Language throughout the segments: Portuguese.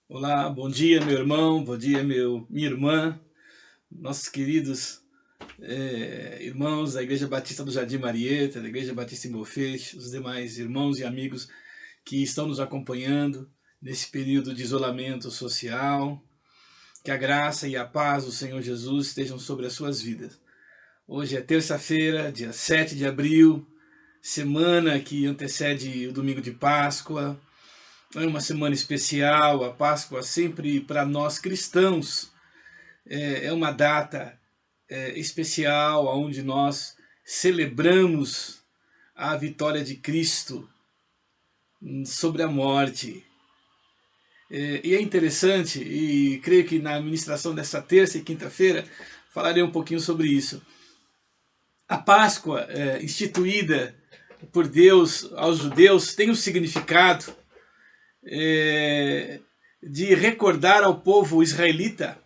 Olá, bom dia, meu irmão, bom dia, minha irmã, nossos queridos irmãos da Igreja Batista do Jardim Marieta, da Igreja Batista em Bofete, os demais irmãos e amigos que estão nos acompanhando nesse período de isolamento social. Que a graça e a paz do Senhor Jesus estejam sobre as suas vidas. Hoje é terça-feira, dia 7 de abril, semana que antecede o domingo de Páscoa. É uma semana especial, a Páscoa sempre para nós cristãos é uma data especial onde nós celebramos a vitória de Cristo sobre a morte. E é interessante, e creio que na ministração dessa terça e quinta-feira falarei um pouquinho sobre isso. A Páscoa instituída por Deus aos judeus tem um significado de recordar ao povo israelita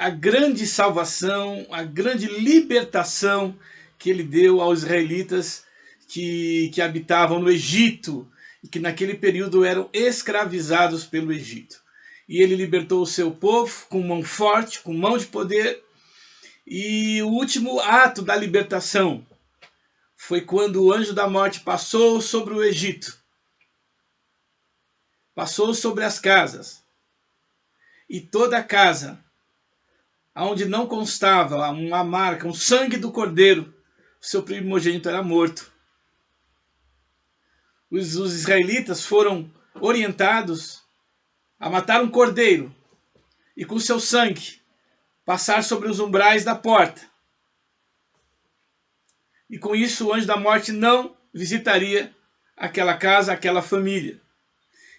a grande salvação, a grande libertação que ele deu aos israelitas que habitavam no Egito e que naquele período eram escravizados pelo Egito. E ele libertou o seu povo com mão forte, com mão de poder. E o último ato da libertação foi quando o anjo da morte passou sobre o Egito, passou sobre as casas, e toda a casa onde não constava uma marca, um sangue do cordeiro, seu primogênito era morto. Os israelitas foram orientados a matar um cordeiro e com seu sangue passar sobre os umbrais da porta. E com isso o anjo da morte não visitaria aquela casa, aquela família.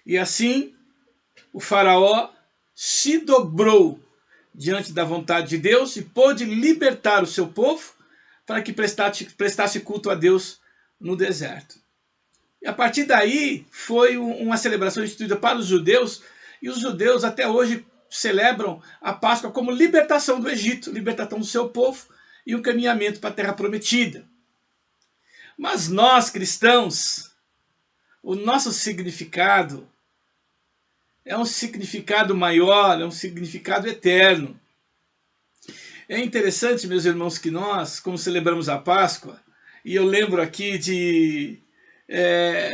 E assim o faraó se dobrou diante da vontade de Deus e pôde libertar o seu povo para que prestasse culto a Deus no deserto. E a partir daí foi uma celebração instituída para os judeus, e os judeus até hoje celebram a Páscoa como libertação do Egito, libertação do seu povo e um caminhamento para a Terra Prometida. Mas nós, cristãos, o nosso significado é um significado maior, é um significado eterno. É interessante, meus irmãos, que nós, como celebramos a Páscoa, e eu lembro aqui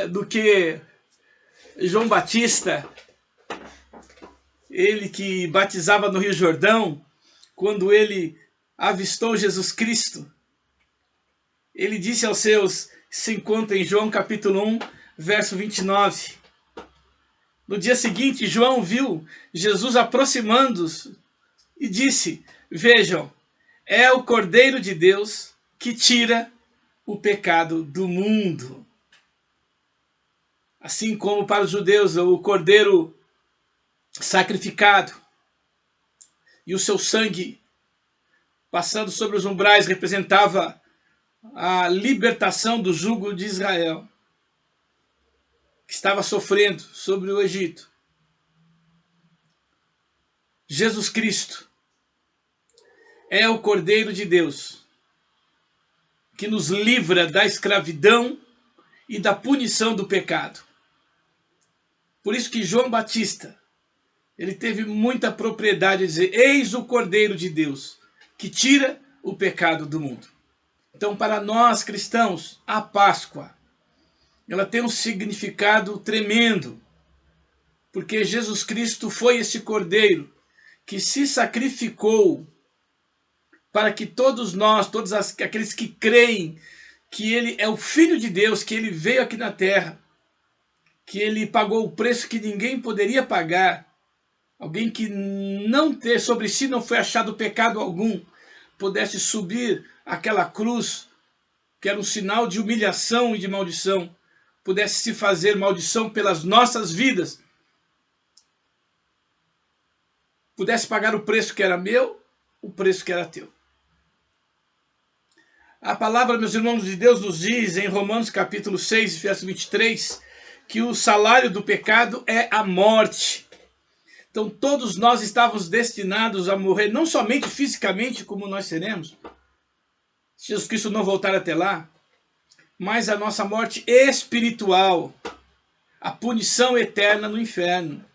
do que João Batista, ele que batizava no Rio Jordão, quando ele avistou Jesus Cristo, ele disse aos seus, se encontra em João capítulo 1, verso 29. No dia seguinte, João viu Jesus aproximando-se e disse: vejam, é o Cordeiro de Deus que tira o pecado do mundo. Assim como para os judeus o cordeiro sacrificado e o seu sangue passando sobre os umbrais representava a libertação do jugo de Israel, que estava sofrendo sobre o Egito. Jesus Cristo é o Cordeiro de Deus que nos livra da escravidão e da punição do pecado. Por isso que João Batista, ele teve muita propriedade de dizer: eis o Cordeiro de Deus que tira o pecado do mundo. Então, para nós cristãos, a Páscoa, ela tem um significado tremendo, porque Jesus Cristo foi esse Cordeiro que se sacrificou para que todos nós, todos aqueles que creem que ele é o Filho de Deus, que ele veio aqui na terra, que ele pagou o preço que ninguém poderia pagar, alguém que não ter sobre si não foi achado pecado algum, pudesse subir aquela cruz, que era um sinal de humilhação e de maldição, pudesse se fazer maldição pelas nossas vidas, pudesse pagar o preço que era meu, o preço que era teu. A palavra, meus irmãos de Deus, nos diz em Romanos capítulo 6, verso 23, que o salário do pecado é a morte. Então todos nós estávamos destinados a morrer, não somente fisicamente, como nós seremos, se Jesus Cristo não voltar até lá, mas a nossa morte espiritual, a punição eterna no inferno.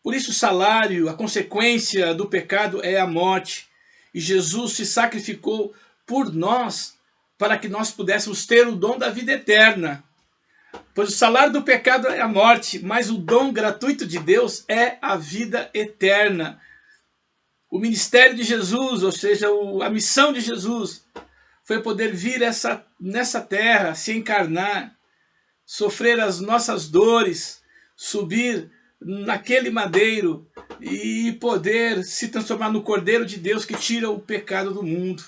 Por isso o salário, a consequência do pecado é a morte. E Jesus se sacrificou por nós para que nós pudéssemos ter o dom da vida eterna. Pois o salário do pecado é a morte, mas o dom gratuito de Deus é a vida eterna. O ministério de Jesus, ou seja, a missão de Jesus, foi poder vir nessa terra, se encarnar, sofrer as nossas dores, subir naquele madeiro e poder se transformar no Cordeiro de Deus que tira o pecado do mundo.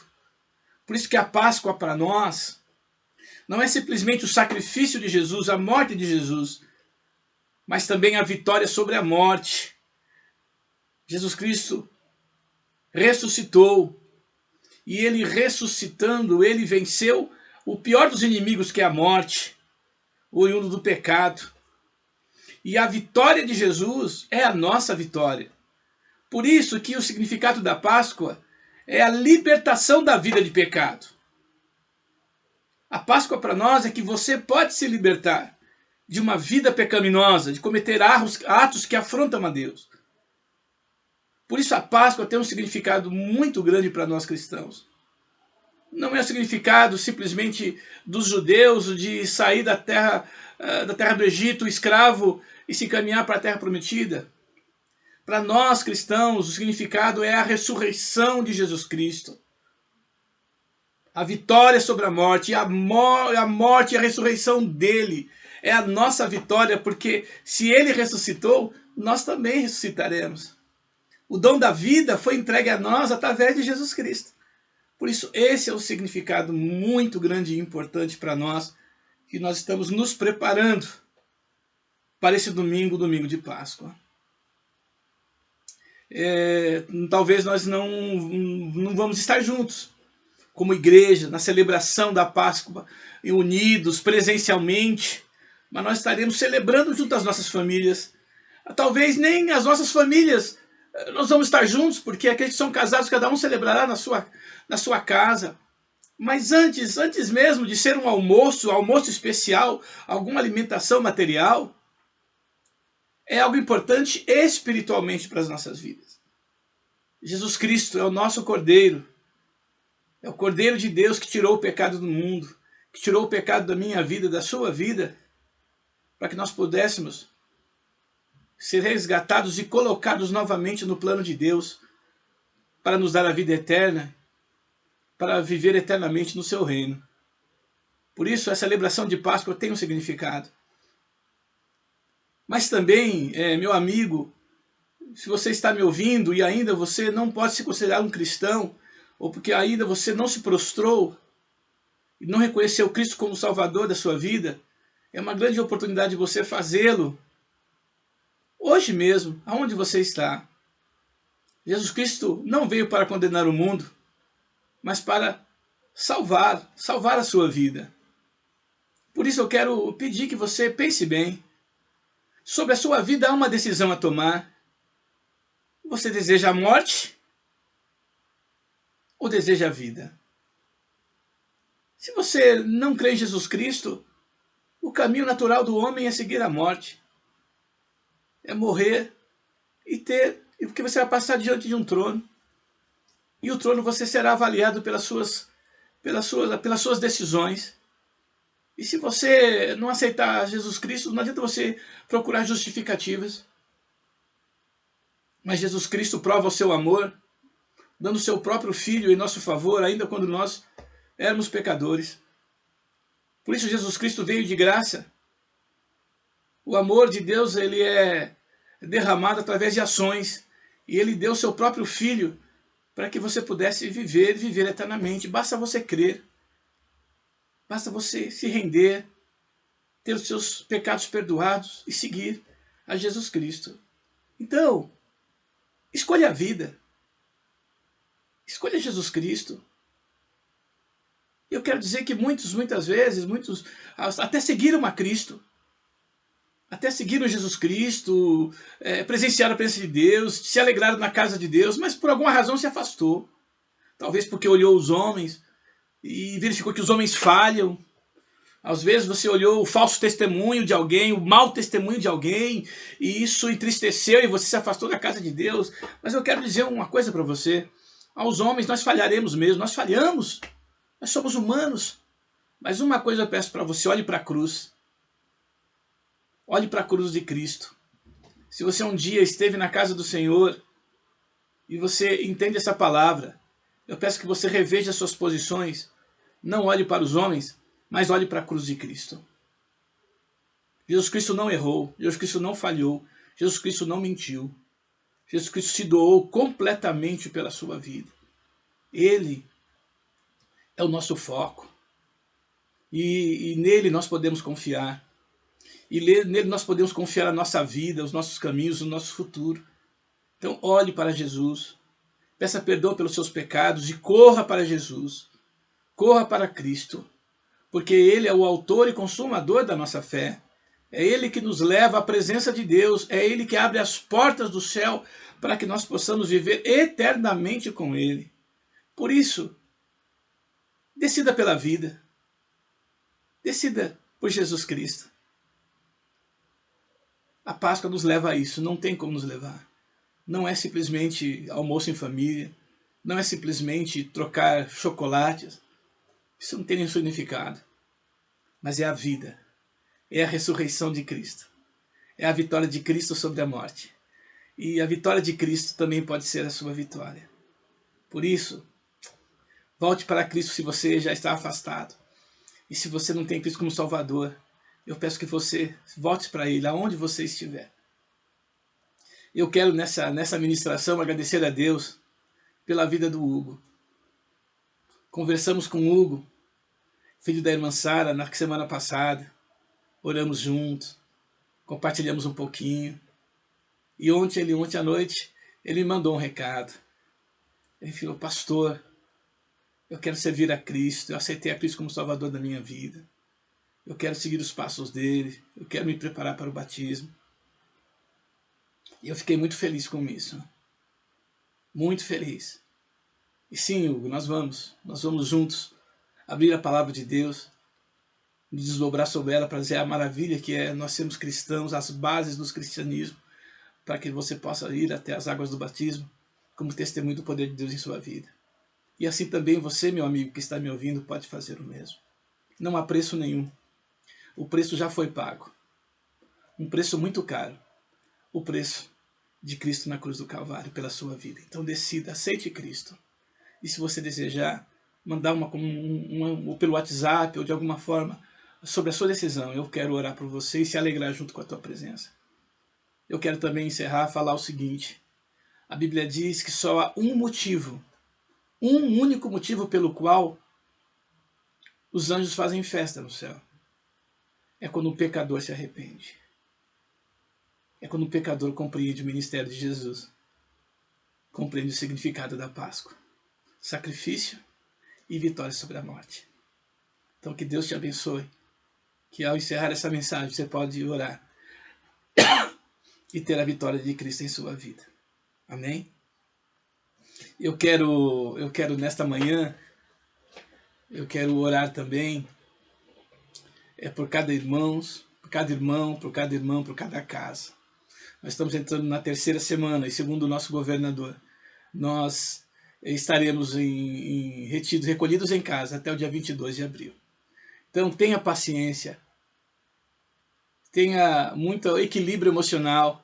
Por isso que a Páscoa para nós não é simplesmente o sacrifício de Jesus, a morte de Jesus, mas também a vitória sobre a morte. Jesus Cristo ressuscitou, e ele ressuscitando, ele venceu o pior dos inimigos, que é a morte, o oriundo do pecado. E a vitória de Jesus é a nossa vitória. Por isso que o significado da Páscoa é a libertação da vida de pecado. A Páscoa para nós é que você pode se libertar de uma vida pecaminosa, de cometer atos que afrontam a Deus. Por isso a Páscoa tem um significado muito grande para nós cristãos. Não é o significado simplesmente dos judeus de sair da terra do Egito escravo e se encaminhar para a terra prometida. Para nós cristãos, o significado é a ressurreição de Jesus Cristo. A vitória sobre a morte, a morte e a ressurreição dele é a nossa vitória, porque se ele ressuscitou, nós também ressuscitaremos. O dom da vida foi entregue a nós através de Jesus Cristo. Por isso, esse é um significado muito grande e importante para nós, que nós estamos nos preparando para esse domingo de Páscoa. Talvez nós não vamos estar juntos, como igreja, na celebração da Páscoa, unidos presencialmente, mas nós estaremos celebrando junto às nossas famílias. Talvez nem as nossas famílias nós vamos estar juntos, porque aqueles que são casados, cada um celebrará na sua casa. Mas antes mesmo de ser um almoço especial, alguma alimentação material, é algo importante espiritualmente para as nossas vidas. Jesus Cristo é o nosso Cordeiro. É o Cordeiro de Deus que tirou o pecado do mundo, que tirou o pecado da minha vida, da sua vida, para que nós pudéssemos ser resgatados e colocados novamente no plano de Deus, para nos dar a vida eterna, para viver eternamente no seu reino. Por isso, a celebração de Páscoa tem um significado. Mas também, meu amigo, se você está me ouvindo e ainda você não pode se considerar um cristão, ou porque ainda você não se prostrou e não reconheceu Cristo como Salvador da sua vida, é uma grande oportunidade de você fazê-lo hoje mesmo, aonde você está. Jesus Cristo não veio para condenar o mundo, mas para salvar a sua vida. Por isso eu quero pedir que você pense bem. Sobre a sua vida há uma decisão a tomar. Você deseja a morte ou deseja a vida? Se você não crê em Jesus Cristo, o caminho natural do homem é seguir a morte. É morrer e porque você vai passar diante de um trono. E o trono você será avaliado pelas suas decisões. E se você não aceitar Jesus Cristo, não adianta você procurar justificativas. Mas Jesus Cristo prova o seu amor, dando o seu próprio Filho em nosso favor, ainda quando nós éramos pecadores. Por isso Jesus Cristo veio de graça. O amor de Deus, ele é derramado através de ações. E ele deu o seu próprio Filho para que você pudesse viver eternamente. Basta você crer. Basta você se render, ter os seus pecados perdoados e seguir a Jesus Cristo. Então, escolha a vida. Escolha Jesus Cristo. Eu quero dizer que muitas vezes, até seguiram a Cristo. Até seguiram Jesus Cristo, presenciaram a presença de Deus, se alegraram na casa de Deus, mas por alguma razão se afastou. Talvez porque olhou os homens e verificou que os homens falham, Às vezes você olhou o falso testemunho de alguém, o mau testemunho de alguém, e isso entristeceu e você se afastou da casa de Deus. Mas eu quero dizer uma coisa para você. Aos homens nós falharemos mesmo, nós falhamos. Nós somos humanos. Mas uma coisa eu peço para você, olhe para a cruz. Olhe para a cruz de Cristo. Se você um dia esteve na casa do Senhor e você entende essa palavra, eu peço que você reveja as suas posições. Não olhe para os homens, mas olhe para a cruz de Cristo. Jesus Cristo não errou, Jesus Cristo não falhou, Jesus Cristo não mentiu. Jesus Cristo se doou completamente pela sua vida. Ele é o nosso foco. E nele nós podemos confiar. E nele nós podemos confiar a nossa vida, os nossos caminhos, o nosso futuro. Então olhe para Jesus, peça perdão pelos seus pecados e corra para Jesus. Corra para Cristo, porque Ele é o autor e consumador da nossa fé. É Ele que nos leva à presença de Deus, é Ele que abre as portas do céu para que nós possamos viver eternamente com Ele. Por isso, decida pela vida, decida por Jesus Cristo. A Páscoa nos leva a isso, não tem como nos levar. Não é simplesmente almoço em família, não é simplesmente trocar chocolates. Isso não tem nenhum significado. Mas é a vida, é a ressurreição de Cristo, é a vitória de Cristo sobre a morte. E a vitória de Cristo também pode ser a sua vitória. Por isso, volte para Cristo se você já está afastado. E se você não tem Cristo como Salvador, eu peço que você volte para Ele, aonde você estiver. Eu quero nessa ministração agradecer a Deus pela vida do Hugo. Conversamos com o Hugo, filho da irmã Sara, na semana passada. Oramos juntos, compartilhamos um pouquinho. E ontem à noite, ele me mandou um recado. Ele falou: pastor, eu quero servir a Cristo, eu aceitei a Cristo como Salvador da minha vida. Eu quero seguir os passos dele, eu quero me preparar para o batismo. E eu fiquei muito feliz com isso. Muito feliz. E sim, Hugo, nós vamos juntos abrir a palavra de Deus, nos desdobrar sobre ela para dizer a maravilha que é nós sermos cristãos, as bases do cristianismo, para que você possa ir até as águas do batismo como testemunho do poder de Deus em sua vida. E assim também você, meu amigo que está me ouvindo, pode fazer o mesmo. Não há preço nenhum. O preço já foi pago. Um preço muito caro. O preço de Cristo na cruz do Calvário pela sua vida. Então decida, aceite Cristo. E se você desejar, mandar ou pelo WhatsApp ou de alguma forma sobre a sua decisão. Eu quero orar por você e se alegrar junto com a tua presença. Eu quero também encerrar, falar o seguinte. A Bíblia diz que só há um motivo, um único motivo pelo qual os anjos fazem festa no céu. É quando um pecador se arrepende. É quando um pecador compreende o ministério de Jesus. Compreende o significado da Páscoa. Sacrifício e vitória sobre a morte. Então que Deus te abençoe. Que ao encerrar essa mensagem você pode orar e ter a vitória de Cristo em sua vida. Amém? Eu quero nesta manhã, eu quero orar também por cada irmão, por cada irmão, por cada casa. Nós estamos entrando na terceira semana e segundo o nosso governador, nós estaremos recolhidos em casa até o dia 22 de abril. Então tenha paciência, tenha muito equilíbrio emocional,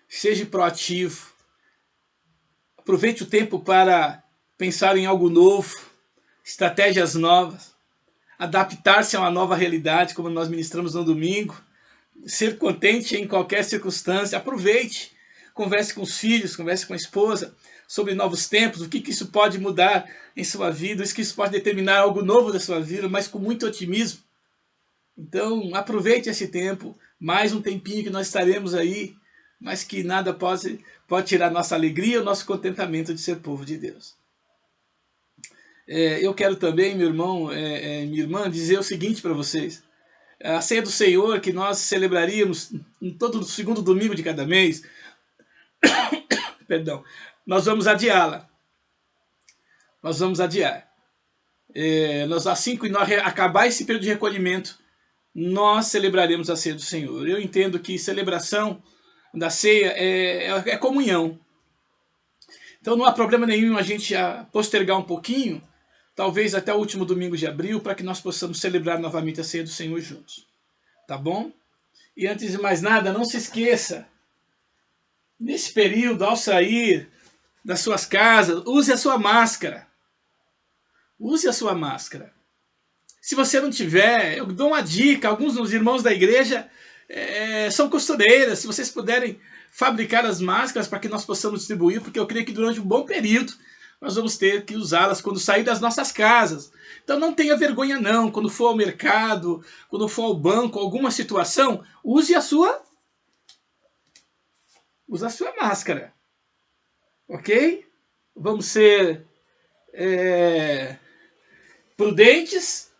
seja proativo, aproveite o tempo para pensar em algo novo, estratégias novas, adaptar-se a uma nova realidade, como nós ministramos no domingo, ser contente em qualquer circunstância, aproveite, converse com os filhos, converse com a esposa sobre novos tempos, o que isso pode mudar em sua vida, o que isso pode determinar algo novo da sua vida, mas com muito otimismo. Então aproveite esse tempo, mais um tempinho que nós estaremos aí, mas que nada pode tirar nossa alegria, o nosso contentamento de ser povo de Deus. Eu quero também, meu irmão, minha irmã, dizer o seguinte para vocês. A ceia do Senhor, que nós celebraríamos em todo segundo domingo de cada mês, perdão, nós vamos adiá-la. Nós vamos adiar. Assim que nós acabar esse período de recolhimento, nós celebraremos a ceia do Senhor. Eu entendo que celebração da ceia é comunhão. Então não há problema nenhum a gente postergar um pouquinho, talvez até o último domingo de abril, para que nós possamos celebrar novamente a ceia do Senhor juntos. Tá bom? E antes de mais nada, não se esqueça, nesse período, ao sair das suas casas, use a sua máscara. Use a sua máscara. Se você não tiver, eu dou uma dica, alguns dos irmãos da igreja são costureiras, se vocês puderem fabricar as máscaras para que nós possamos distribuir, porque eu creio que durante um bom período nós vamos ter que usá-las quando sair das nossas casas. Então não tenha vergonha não, quando for ao mercado, quando for ao banco, alguma situação, use a sua máscara. Ok? Vamos ser prudentes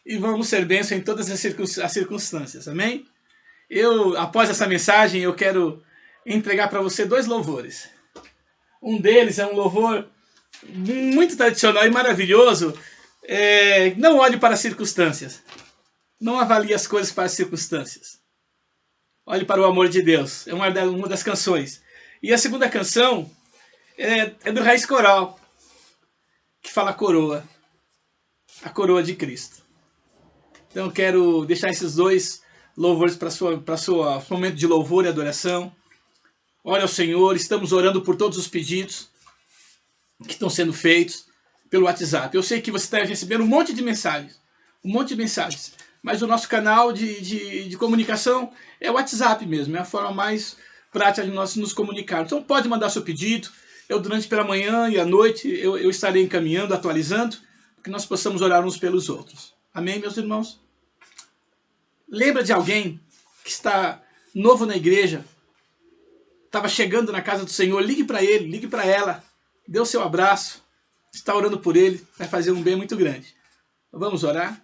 e vamos ser bênção em todas as circunstâncias. Amém? Após essa mensagem, eu quero entregar para você 2 louvores. Um deles é um louvor muito tradicional e maravilhoso. Não olhe para as circunstâncias. Não avalie as coisas para as circunstâncias. Olhe para o amor de Deus. É uma das canções. E a segunda canção é do Raiz Coral, que fala coroa. A coroa de Cristo. Então eu quero deixar esses 2 louvores para seu momento de louvor e adoração. Ore ao Senhor, estamos orando por todos os pedidos que estão sendo feitos pelo WhatsApp. Eu sei que você está recebendo um monte de mensagens, mas o nosso canal de comunicação é o WhatsApp mesmo, é a forma mais prática de nós nos comunicarmos. Então pode mandar seu pedido, durante pela manhã e à noite eu estarei encaminhando, atualizando, para que nós possamos orar uns pelos outros. Amém, meus irmãos? Lembra de alguém que está novo na igreja, estava chegando na casa do Senhor, ligue para ele, ligue para ela, dê o seu abraço, está orando por ele, vai fazer um bem muito grande. Vamos orar?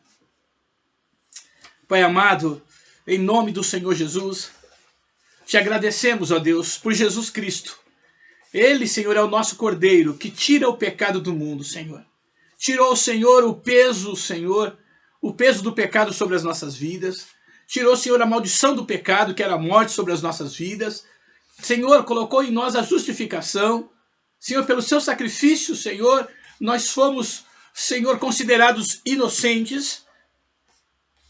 Pai amado, em nome do Senhor Jesus, te agradecemos, ó Deus, por Jesus Cristo. Ele, Senhor, é o nosso Cordeiro, que tira o pecado do mundo, Senhor. Tirou, Senhor, o peso do pecado sobre as nossas vidas. Tirou, Senhor, a maldição do pecado, que era a morte, sobre as nossas vidas. Senhor, colocou em nós a justificação. Senhor, pelo seu sacrifício, Senhor, nós fomos, Senhor, considerados inocentes.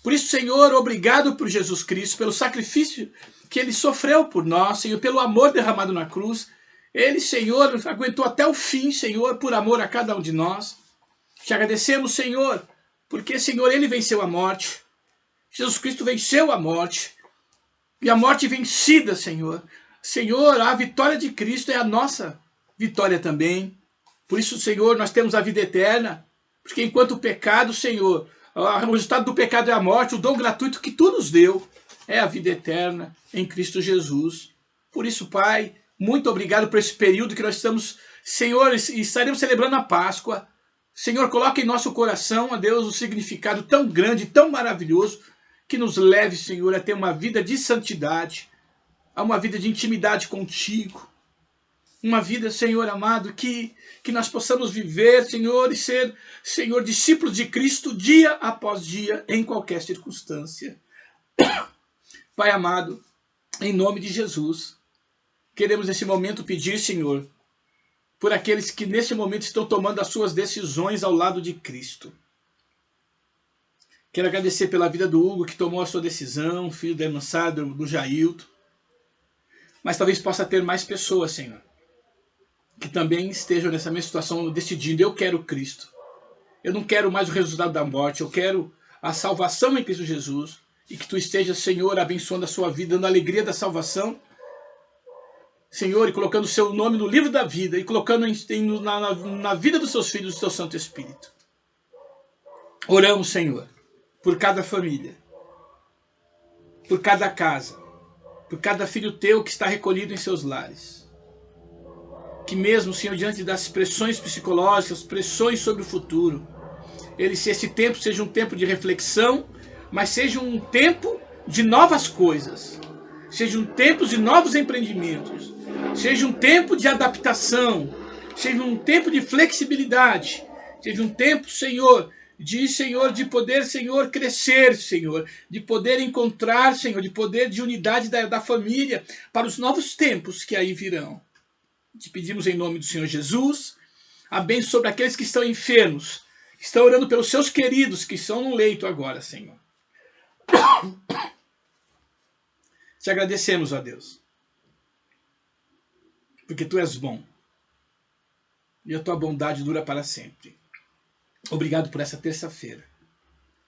Por isso, Senhor, obrigado por Jesus Cristo, pelo sacrifício que ele sofreu por nós, Senhor, pelo amor derramado na cruz. Ele, Senhor, aguentou até o fim, Senhor, por amor a cada um de nós. Te agradecemos, Senhor, porque, Senhor, ele venceu a morte. Jesus Cristo venceu a morte. E a morte vencida, Senhor. Senhor, a vitória de Cristo é a nossa vitória também. Por isso, Senhor, nós temos a vida eterna. Porque enquanto o pecado, Senhor, o resultado do pecado é a morte, o dom gratuito que tu nos deu é a vida eterna em Cristo Jesus. Por isso, Pai, muito obrigado por esse período que nós estamos, Senhor, estaremos celebrando a Páscoa. Senhor, coloque em nosso coração, ó Deus, um significado tão grande, tão maravilhoso, que nos leve, Senhor, a ter uma vida de santidade, a uma vida de intimidade contigo. Uma vida, Senhor amado, que nós possamos viver, Senhor, e ser, Senhor, discípulos de Cristo dia após dia, em qualquer circunstância. Pai amado, em nome de Jesus, queremos nesse momento pedir, Senhor, por aqueles que nesse momento estão tomando as suas decisões ao lado de Cristo. Quero agradecer pela vida do Hugo, que tomou a sua decisão, filho da irmã Sádora, do Jailton. Mas talvez possa ter mais pessoas, Senhor, que também estejam nessa mesma situação, decidindo: eu quero Cristo. Eu não quero mais o resultado da morte, eu quero a salvação em Cristo Jesus. E que tu estejas, Senhor, abençoando a sua vida, dando a alegria da salvação, Senhor, e colocando o seu nome no livro da vida, e colocando na vida dos seus filhos o seu Santo Espírito. Oramos, Senhor, por cada família, por cada casa, por cada filho teu que está recolhido em seus lares. Que mesmo, Senhor, diante das pressões psicológicas, pressões sobre o futuro, esse tempo seja um tempo de reflexão, mas seja um tempo de novas coisas, seja um tempo de novos empreendimentos, seja um tempo de adaptação, seja um tempo de flexibilidade, seja um tempo, Senhor, Senhor, de poder, Senhor, crescer, Senhor, de poder encontrar, Senhor, de poder de unidade da família para os novos tempos que aí virão. Te pedimos em nome do Senhor Jesus, a bênção sobre aqueles que estão enfermos, que estão orando pelos seus queridos que estão no leito agora, Senhor. Te agradecemos, ó Deus, porque Tu és bom e a Tua bondade dura para sempre. Obrigado por essa terça-feira.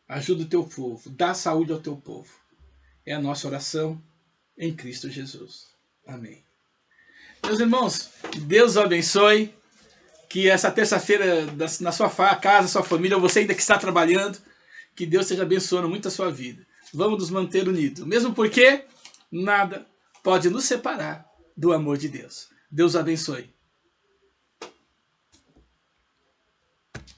Ajuda o Teu povo, dá saúde ao Teu povo. É a nossa oração em Cristo Jesus. Amém. Meus irmãos, Deus os abençoe. Que essa terça-feira, na sua casa, sua família, você ainda que está trabalhando, que Deus esteja abençoando muito a sua vida. Vamos nos manter unidos, mesmo porque nada pode nos separar do amor de Deus. Deus abençoe.